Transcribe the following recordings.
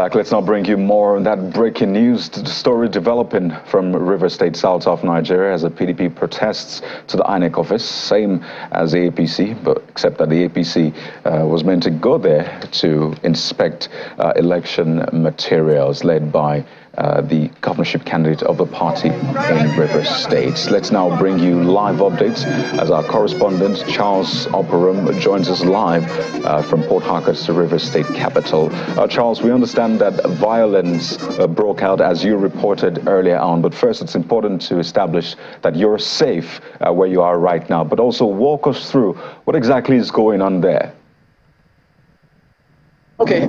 back. Let's now bring you more on that breaking news story developing from Rivers State, south of Nigeria, as the PDP protests to the INEC office, same as the APC, but except that the APC was meant to go there to inspect election materials led by the governorship candidate of the party in Rivers State. Let's now bring you live updates as our correspondent Charles Operum joins us live from Port Harcourt, the Rivers State capital. Charles, we understand that violence broke out as you reported earlier on, but first it's important to establish that you're safe where you are right now, but also walk us through what exactly is going on there. Okay,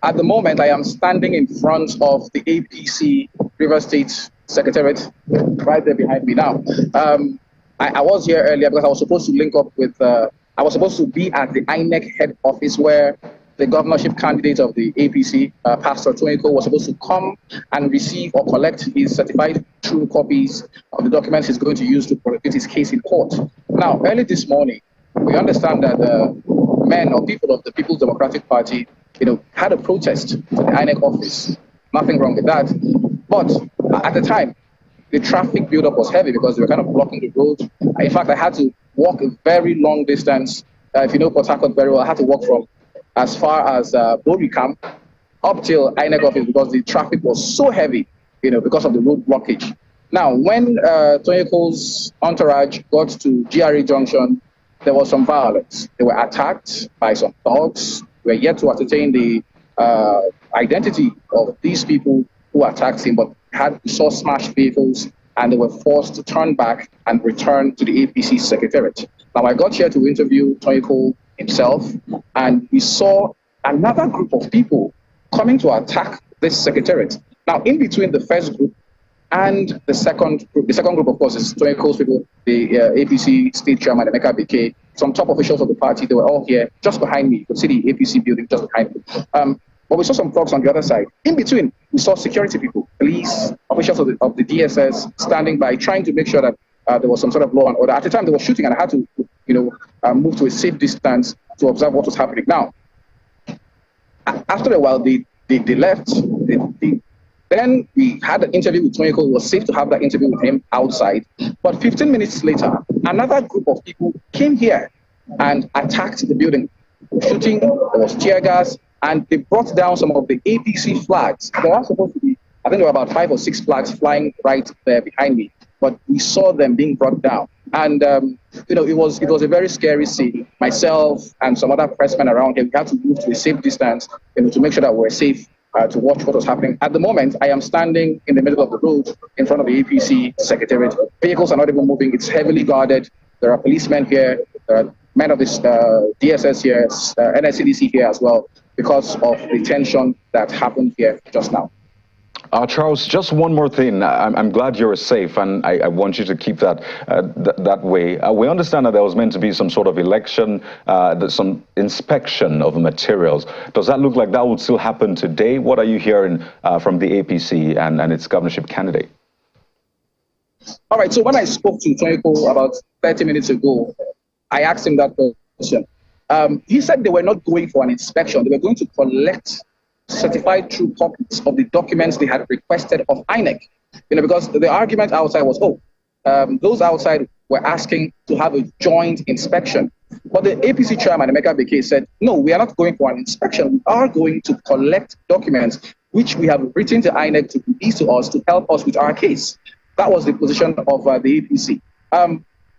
at the moment, I am standing in front of the APC Rivers State Secretariat, right there behind me now. I was here earlier because I was supposed to link up with, I was supposed to be at the INEC head office where the governorship candidate of the APC, Pastor Tonyiko, was supposed to come and receive or collect his certified true copies of the documents he's going to use to prosecute his case in court. Now, early this morning, we understand that men or people of the People's Democratic Party had a protest at the INEC office. Nothing wrong with that. But at the time, the traffic buildup was heavy because they were kind of blocking the road. In fact, I had to walk a very long distance. If you know Port Harcourt very well, I had to walk from as far as Boricam up till INEC office because the traffic was so heavy, because of the road blockage. Now, when Toniko's entourage got to GRA Junction, there was some violence. They were attacked by some thugs. We're yet to ascertain the identity of these people who attacked him, but saw smashed vehicles, and they were forced to turn back and return to the APC secretariat. Now, I got here to interview Toniko himself, and we saw another group of people coming to attack this secretariat. Now, in between the first group and the second group, of course, is Toniko's people, the APC state chairman, Emeka BK, some top officials of the party. They were all here just behind me. You could see the APC building just behind me. But we saw some thugs on the other side. In between, we saw security people, police, officials of the DSS standing by, trying to make sure that there was some sort of law and order. At the time, they were shooting, and I had to, move to a safe distance to observe what was happening. Now, after a while, they left. Then we had an interview with Toniko. It was safe to have that interview with him outside. But 15 minutes later, another group of people came here and attacked the building, shooting. There was tear gas, and they brought down some of the APC flags. There are supposed to be, I think there were about 5 or 6 flags flying right there behind me, but we saw them being brought down. And it was a very scary scene. Myself and some other pressmen around here, we had to move to a safe distance, to make sure that we're safe. To watch what was happening. At the moment, I am standing in the middle of the road in front of the APC secretariat. Vehicles are not even moving. It's heavily guarded. There are policemen here. There are men of this DSS here, NSCDC here as well, because of the tension that happened here just now. Charles, just one more thing. I'm glad you're safe, and I want you to keep that that way. We understand that there was meant to be some sort of election, some inspection of the materials. Does that look like that would still happen today? What are you hearing from the APC and its governorship candidate? All right, so when I spoke to Toniko about 30 minutes ago, I asked him that question. He said they were not going for an inspection. They were going to collect certified true copies of the documents they had requested of INEC. Because the argument outside was, those outside were asking to have a joint inspection. But the APC chairman, Emeka BK, said, no, we are not going for an inspection. We are going to collect documents which we have written to INEC to release to us to help us with our case. That was the position of the APC.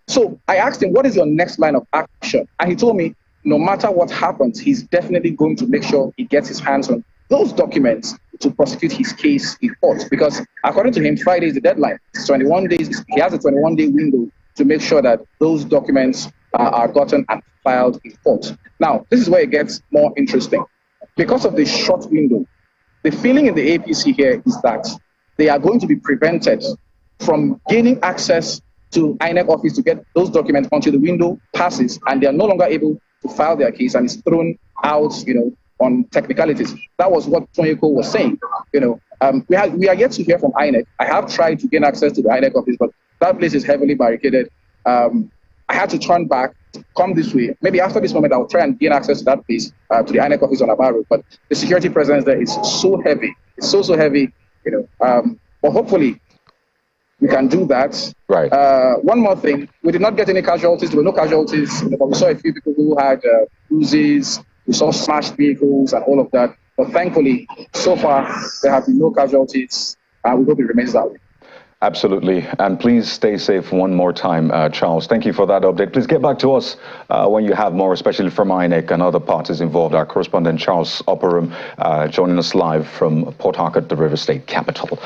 So I asked him, what is your next line of action? And he told me, no matter what happens, he's definitely going to make sure he gets his hands on those documents to prosecute his case in court, because according to him, Friday is the deadline. It's 21 days. He has a 21-day window to make sure that those documents are gotten and filed in court. Now, this is where it gets more interesting. Because of the short window, the feeling in the APC here is that they are going to be prevented from gaining access to INEC office to get those documents until the window passes, and they are no longer able to file their case, and it's thrown out, on technicalities. That was what Toniko was saying. We are yet to hear from INEC. I have tried to gain access to the INEC office, but that place is heavily barricaded. I had to turn back come this way, maybe after this moment, I'll try and gain access to that place, to the INEC office on Aba Road. But the security presence there is so heavy. It's so heavy, but hopefully we can do that. Right. One more thing, we did not get any casualties. There were no casualties, but we saw a few people who had bruises. We saw smashed vehicles and all of that. But thankfully, so far, there have been no casualties. We hope it remains that way. Absolutely. And please stay safe one more time, Charles. Thank you for that update. Please get back to us when you have more, especially from INEC and other parties involved. Our correspondent, Charles Opperum, joining us live from Port Harcourt, the River State capital.